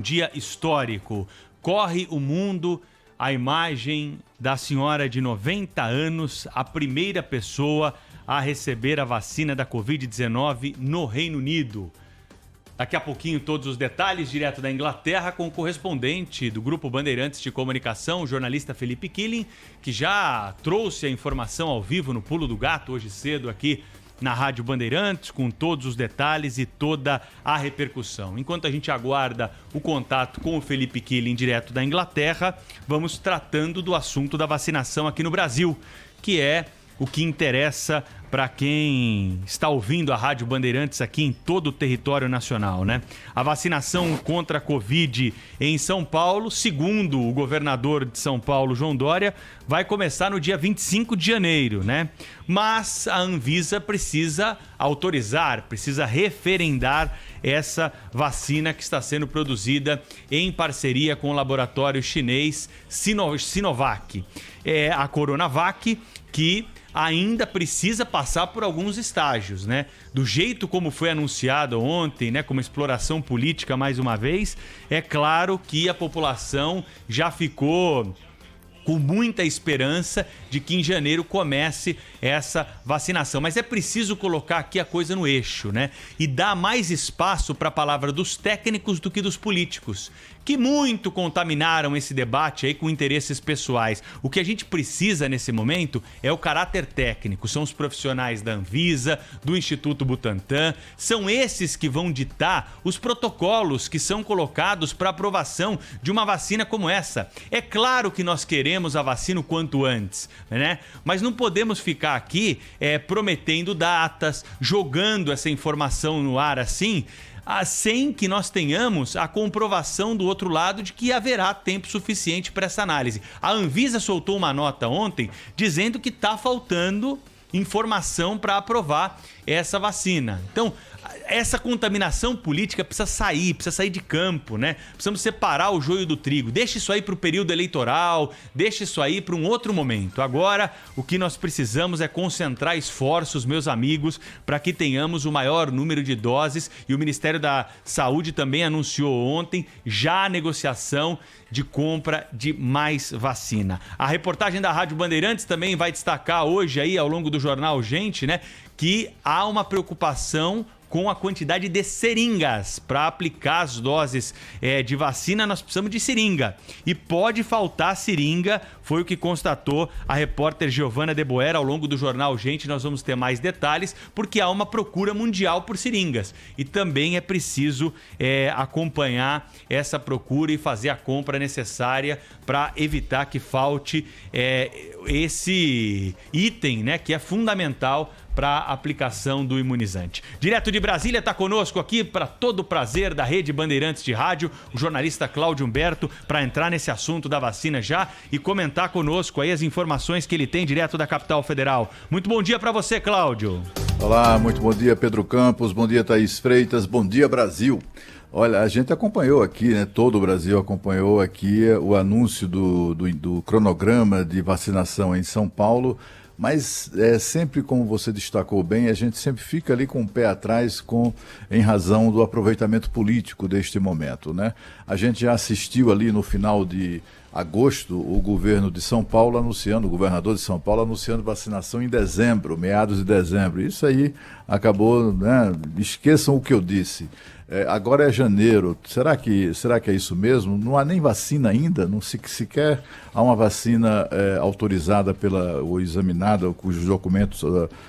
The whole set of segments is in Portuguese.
Dia histórico. Corre o mundo a imagem da senhora de 90 anos, a primeira pessoa a receber a vacina da Covid-19 no Reino Unido. Daqui a pouquinho todos os detalhes direto da Inglaterra com o correspondente do Grupo Bandeirantes de Comunicação, o jornalista Felipe Killing, que já trouxe a informação ao vivo no Pulo do Gato hoje cedo aqui na Rádio Bandeirantes, com todos os detalhes e toda a repercussão. Enquanto a gente aguarda o contato com o Felipe Killing direto da Inglaterra, vamos tratando do assunto da vacinação aqui no Brasil, que é o que interessa para quem está ouvindo a Rádio Bandeirantes aqui em todo o território nacional, né? A vacinação contra a Covid em São Paulo, segundo o governador de São Paulo, João Dória, vai começar no dia 25 de janeiro, né? Mas a Anvisa precisa autorizar, precisa referendar essa vacina que está sendo produzida em parceria com o laboratório chinês Sinovac. É a Coronavac, que ainda precisa passar por alguns estágios, né? Do jeito como foi anunciado ontem, né, como exploração política mais uma vez, é claro que a população já ficou com muita esperança de que em janeiro comece essa vacinação. Mas é preciso colocar aqui a coisa no eixo, né? E dar mais espaço para a palavra dos técnicos do que dos políticos, que muito contaminaram esse debate aí com interesses pessoais. O que a gente precisa nesse momento é o caráter técnico. São os profissionais da Anvisa, do Instituto Butantan, são esses que vão ditar os protocolos que são colocados para aprovação de uma vacina como essa. É claro que nós queremos a vacina o quanto antes, né? Mas não podemos ficar aqui prometendo datas, jogando essa informação no ar assim, sem que nós tenhamos a comprovação do outro lado de que haverá tempo suficiente para essa análise. A Anvisa soltou uma nota ontem dizendo que está faltando informação para aprovar essa vacina. Então, essa contaminação política precisa sair de campo, né? Precisamos separar o joio do trigo. Deixa isso aí para o período eleitoral, deixa isso aí para um outro momento. Agora, o que nós precisamos é concentrar esforços, meus amigos, para que tenhamos o maior número de doses. E o Ministério da Saúde também anunciou ontem já a negociação de compra de mais vacina. A reportagem da Rádio Bandeirantes também vai destacar hoje aí, ao longo do jornal Gente, né, que há uma preocupação com a quantidade de seringas para aplicar as doses de vacina. Nós precisamos de seringa e pode faltar seringa, foi o que constatou a repórter Giovana de Boer ao longo do jornal Gente. Nós vamos ter mais detalhes porque há uma procura mundial por seringas e também é preciso acompanhar essa procura e fazer a compra necessária para evitar que falte esse item, né, que é fundamental para a aplicação do imunizante. Direto de Brasília, está conosco aqui, para todo o prazer da Rede Bandeirantes de Rádio, o jornalista Cláudio Humberto, para entrar nesse assunto da vacina já e comentar conosco aí as informações que ele tem direto da capital federal. Muito bom dia para você, Cláudio. Olá, muito bom dia, Pedro Campos, bom dia, Thaís Freitas, bom dia, Brasil. Olha, a gente acompanhou aqui, né, todo o Brasil acompanhou aqui o anúncio do cronograma de vacinação em São Paulo. Mas sempre, como você destacou bem, a gente sempre fica ali com o pé atrás em razão do aproveitamento político deste momento, né? A gente já assistiu ali no final de agosto o governo de São Paulo anunciando, o governador de São Paulo anunciando vacinação em dezembro, meados de dezembro. Isso aí acabou, né? Esqueçam o que eu disse. Agora é janeiro. Será que é isso mesmo? Não há nem vacina ainda? Não sequer há uma vacina autorizada ou examinada, cujos documentos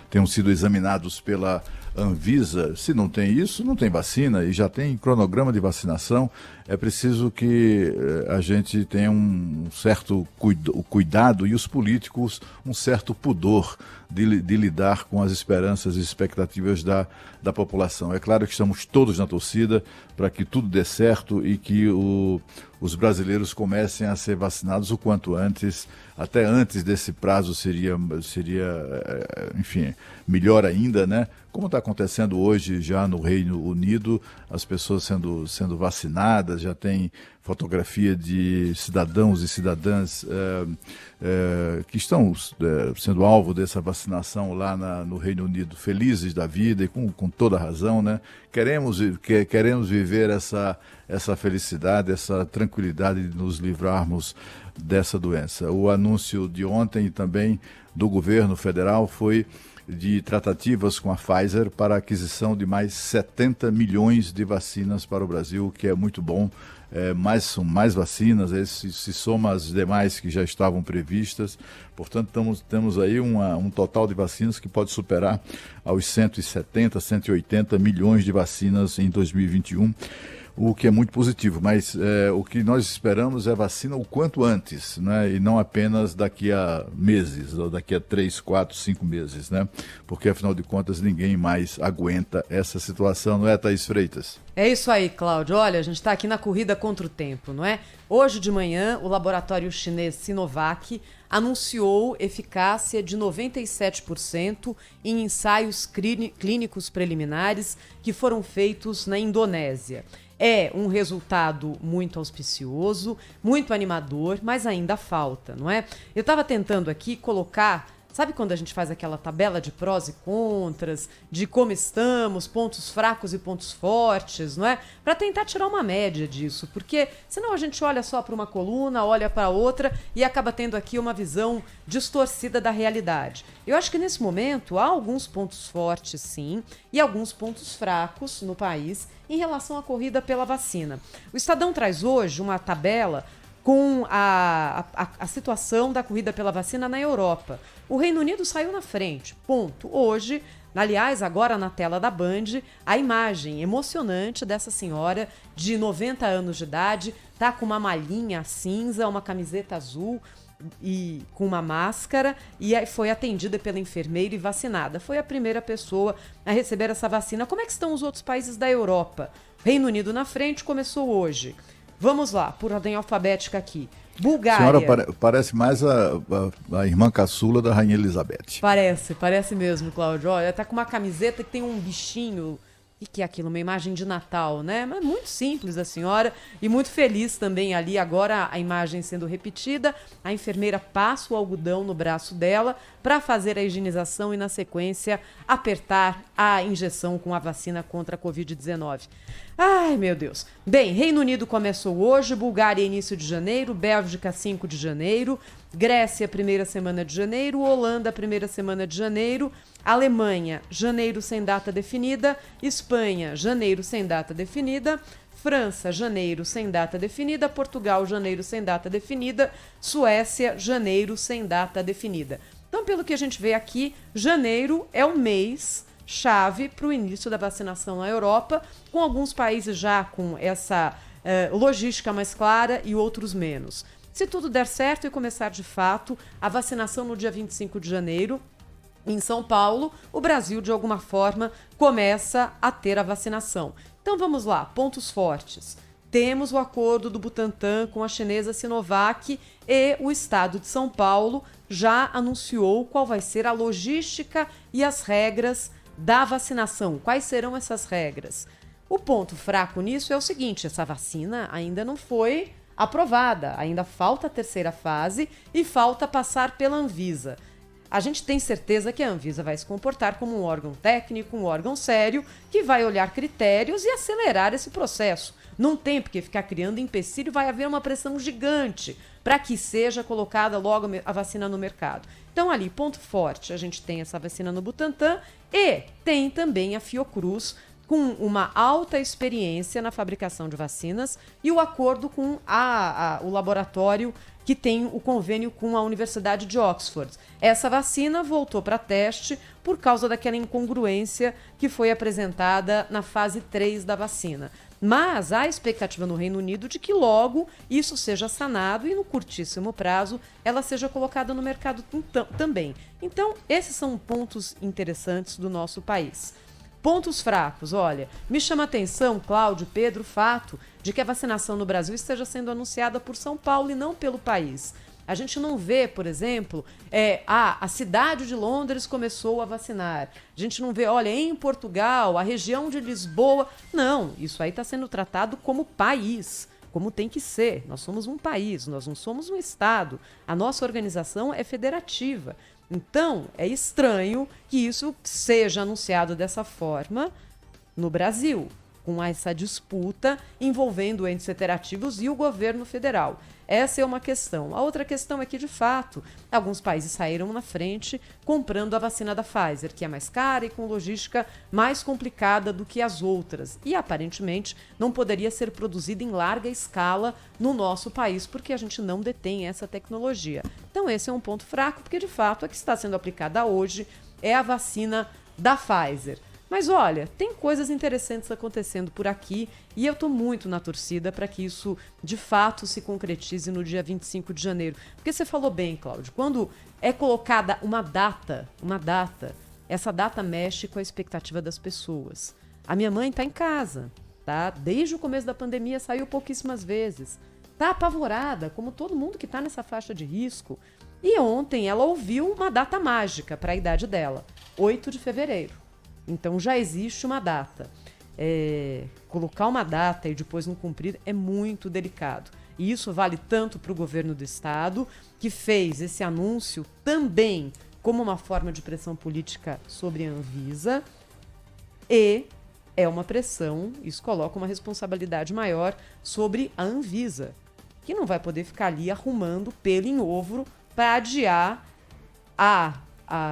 tenham sido examinados pela Anvisa. Se não tem isso, não tem vacina e já tem cronograma de vacinação. É preciso que a gente tenha um certo cuidado e os políticos um certo pudor de lidar com as esperanças e expectativas da população. É claro que estamos todos na torcida para que tudo dê certo e que os brasileiros comecem a ser vacinados o quanto antes. Até antes desse prazo seria enfim, melhor ainda, né? Como está acontecendo hoje já no Reino Unido, as pessoas sendo vacinadas, já tem fotografia de cidadãos e cidadãs que estão sendo alvo dessa vacinação lá no Reino Unido, felizes da vida e com toda razão, né? Queremos viver essa felicidade, essa tranquilidade de nos livrarmos dessa doença. O anúncio de ontem também do governo federal foi de tratativas com a Pfizer para a aquisição de mais 70 milhões de vacinas para o Brasil, o que é muito bom. São mais vacinas, se soma às demais que já estavam previstas. Portanto, temos aí um total de vacinas que pode superar aos 170, 180 milhões de vacinas em 2021. O que é muito positivo, mas o que nós esperamos é vacina o quanto antes, né? E não apenas daqui a meses, ou daqui a 3, 4, 5 meses, né? Porque, afinal de contas, ninguém mais aguenta essa situação, não é, Thaís Freitas? É isso aí, Cláudio. Olha, a gente está aqui na corrida contra o tempo, não é? Hoje de manhã, o laboratório chinês Sinovac anunciou eficácia de 97% em ensaios clínicos preliminares que foram feitos na Indonésia. É um resultado muito auspicioso, muito animador, mas ainda falta, não é? Eu estava tentando aqui colocar, sabe quando a gente faz aquela tabela de prós e contras, de como estamos, pontos fracos e pontos fortes, não é? Para tentar tirar uma média disso, porque senão a gente olha só para uma coluna, olha para outra e acaba tendo aqui uma visão distorcida da realidade. Eu acho que nesse momento há alguns pontos fortes, sim, e alguns pontos fracos no país em relação à corrida pela vacina. O Estadão traz hoje uma tabela com a situação da corrida pela vacina na Europa. O Reino Unido saiu na frente, ponto. Hoje, aliás, agora na tela da Band, a imagem emocionante dessa senhora de 90 anos de idade, tá com uma malhinha cinza, uma camiseta azul e com uma máscara, e aí foi atendida pela enfermeira e vacinada. Foi a primeira pessoa a receber essa vacina. Como é que estão os outros países da Europa? Reino Unido na frente, começou hoje. Vamos lá, por ordem alfabética aqui. Bulgária. A senhora parece mais a irmã caçula da Rainha Elizabeth. Parece mesmo, Cláudio. Olha, tá com uma camiseta que tem um bichinho. E que é aquilo, uma imagem de Natal, né? Mas muito simples a senhora e muito feliz também ali. Agora a imagem sendo repetida, a enfermeira passa o algodão no braço dela para fazer a higienização e, na sequência, apertar a injeção com a vacina contra a Covid-19. Ai, meu Deus. Bem, Reino Unido começou hoje, Bulgária início de janeiro, Bélgica 5 de janeiro, Grécia primeira semana de janeiro, Holanda primeira semana de janeiro, Alemanha janeiro sem data definida, Espanha janeiro sem data definida, França janeiro sem data definida, Portugal janeiro sem data definida, Suécia janeiro sem data definida. Então, pelo que a gente vê aqui, janeiro é o mês chave para o início da vacinação na Europa, com alguns países já com essa logística mais clara e outros menos. Se tudo der certo e começar de fato a vacinação no dia 25 de janeiro, em São Paulo, o Brasil, de alguma forma, começa a ter a vacinação. Então vamos lá, pontos fortes. Temos o acordo do Butantan com a chinesa Sinovac e o estado de São Paulo já anunciou qual vai ser a logística e as regras da vacinação. Quais serão essas regras? O ponto fraco nisso é o seguinte, essa vacina ainda não foi aprovada, ainda falta a terceira fase e falta passar pela Anvisa. A gente tem certeza que a Anvisa vai se comportar como um órgão técnico, um órgão sério, que vai olhar critérios e acelerar esse processo. Não tem porque ficar criando empecilho, vai haver uma pressão gigante para que seja colocada logo a vacina no mercado. Então ali, ponto forte, a gente tem essa vacina no Butantan e tem também a Fiocruz, com uma alta experiência na fabricação de vacinas e o acordo com o laboratório que tem o convênio com a Universidade de Oxford. Essa vacina voltou para teste por causa daquela incongruência que foi apresentada na fase 3 da vacina. Mas há expectativa no Reino Unido de que logo isso seja sanado e no curtíssimo prazo ela seja colocada no mercado também. Então, esses são pontos interessantes do nosso país. Pontos fracos, olha, me chama a atenção, Cláudio, Pedro, o fato de que a vacinação no Brasil esteja sendo anunciada por São Paulo e não pelo país. A gente não vê, por exemplo, a cidade de Londres começou a vacinar. A gente não vê, olha, em Portugal, a região de Lisboa. Não, isso aí está sendo tratado como país. como tem que ser. Nós somos um país, nós não somos um Estado. A nossa organização é federativa. Então, é estranho que isso seja anunciado dessa forma no Brasil, com essa disputa envolvendo entes federativos e o governo federal. Essa é uma questão. A outra questão é que, de fato, alguns países saíram na frente comprando a vacina da Pfizer, que é mais cara e com logística mais complicada do que as outras. E, aparentemente, não poderia ser produzida em larga escala no nosso país, porque a gente não detém essa tecnologia. Então, esse é um ponto fraco, porque, de fato, a que está sendo aplicada hoje é a vacina da Pfizer. Mas olha, tem coisas interessantes acontecendo por aqui e eu estou muito na torcida para que isso de fato se concretize no dia 25 de janeiro. Porque você falou bem, Cláudio, quando é colocada uma data, essa data mexe com a expectativa das pessoas. A minha mãe está em casa, tá? Desde o começo da pandemia saiu pouquíssimas vezes. Está apavorada, como todo mundo que está nessa faixa de risco. E ontem ela ouviu uma data mágica para a idade dela, 8 de fevereiro. Então já existe uma data. Colocar uma data e depois não cumprir é muito delicado. E isso vale tanto para o governo do estado, que fez esse anúncio também como uma forma de pressão política sobre a Anvisa, e é uma pressão, isso coloca uma responsabilidade maior sobre a Anvisa, que não vai poder ficar ali arrumando pelo em ovo para adiar a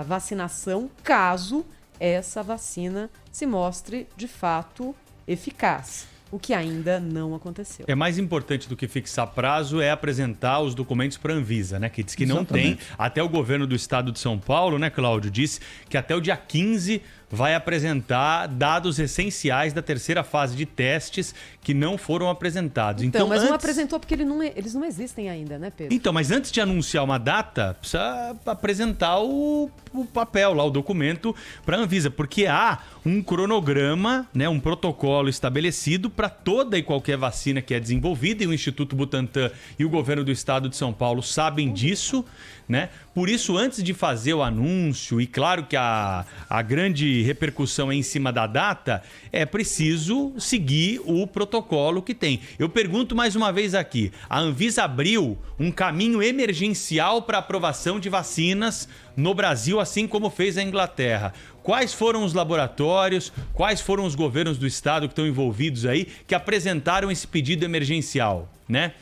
vacinação caso essa vacina se mostre, de fato, eficaz, o que ainda não aconteceu. É mais importante do que fixar prazo é apresentar os documentos para a Anvisa, né? Que diz que não Exatamente. tem. Até o governo do estado de São Paulo, né, Cláudio, disse que até o dia 15 vai apresentar dados essenciais da terceira fase de testes que não foram apresentados. Então, mas não apresentou porque eles não existem ainda, né, Pedro? Então, mas antes de anunciar uma data, precisa apresentar o papel lá, o documento para a Anvisa, porque há um cronograma, né, um protocolo estabelecido para toda e qualquer vacina que é desenvolvida, e o Instituto Butantan e o governo do estado de São Paulo sabem disso, né? Por isso, antes de fazer o anúncio, e claro que a grande repercussão é em cima da data, é preciso seguir o protocolo que tem. Eu pergunto mais uma vez aqui, a Anvisa abriu um caminho emergencial para aprovação de vacinas no Brasil, assim como fez a Inglaterra. Quais foram os laboratórios, quais foram os governos do estado que estão envolvidos aí, que apresentaram esse pedido emergencial, né?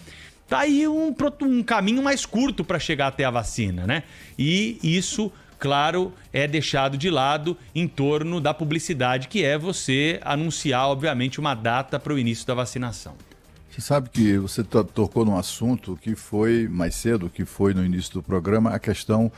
Tá aí um caminho mais curto para chegar até a vacina, né? E isso, claro, é deixado de lado em torno da publicidade, que é você anunciar, obviamente, uma data para o início da vacinação. Você sabe que você tocou num assunto que foi mais cedo, que foi no início do programa, a questão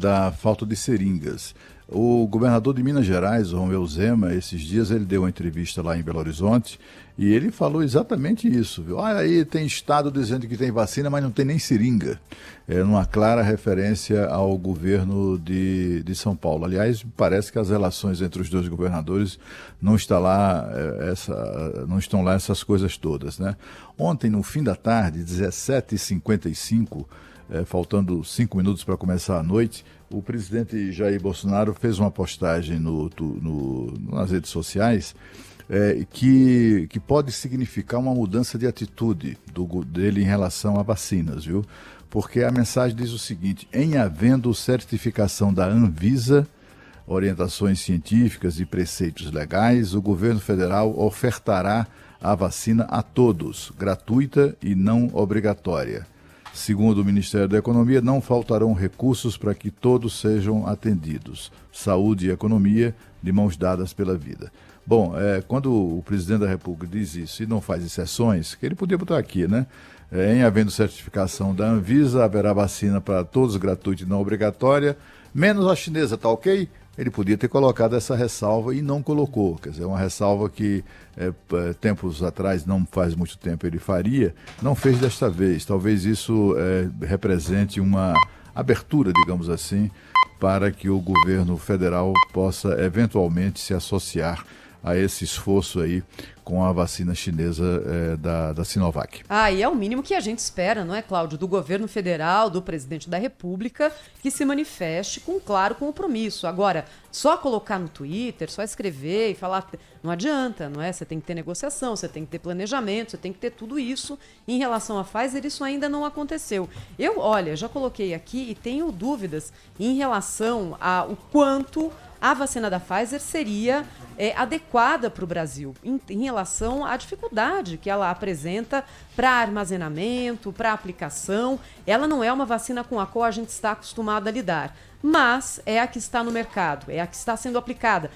da falta de seringas. O governador de Minas Gerais, Romeu Zema, esses dias ele deu uma entrevista lá em Belo Horizonte e ele falou exatamente isso, viu? Aí tem estado dizendo que tem vacina, mas não tem nem seringa. É uma clara referência ao governo de São Paulo. Aliás, parece que as relações entre os dois governadores não estão lá essas coisas todas, né? Ontem, no fim da tarde, 17h55, faltando 5 minutos para começar a noite, o presidente Jair Bolsonaro fez uma postagem nas redes sociais que pode significar uma mudança de atitude dele em relação a vacinas, viu? Porque a mensagem diz o seguinte: em havendo certificação da Anvisa, orientações científicas e preceitos legais, o governo federal ofertará a vacina a todos, gratuita e não obrigatória. Segundo o Ministério da Economia, não faltarão recursos para que todos sejam atendidos. Saúde e economia de mãos dadas pela vida. Bom, quando o presidente da República diz isso e não faz exceções, que ele podia botar aqui, né? Em havendo certificação da Anvisa, haverá vacina para todos, gratuita e não obrigatória, menos a chinesa, tá ok? Ele podia ter colocado essa ressalva e não colocou. Quer dizer, uma ressalva que tempos atrás, não faz muito tempo, ele faria, não fez desta vez. Talvez isso represente uma abertura, digamos assim, para que o governo federal possa eventualmente se associar a esse esforço aí com a vacina chinesa da Sinovac. E é o mínimo que a gente espera, não é, Cláudio? Do governo federal, do presidente da República, que se manifeste com claro compromisso. Agora, só colocar no Twitter, só escrever e falar, não adianta, não é? Você tem que ter negociação, você tem que ter planejamento, você tem que ter tudo isso. Em relação à Pfizer, isso ainda não aconteceu. Olha, já coloquei aqui e tenho dúvidas em relação ao quanto a vacina da Pfizer seria adequada para o Brasil, em relação à dificuldade que ela apresenta para armazenamento, para aplicação. Ela não é uma vacina com a qual a gente está acostumado a lidar, mas é a que está no mercado, é a que está sendo aplicada.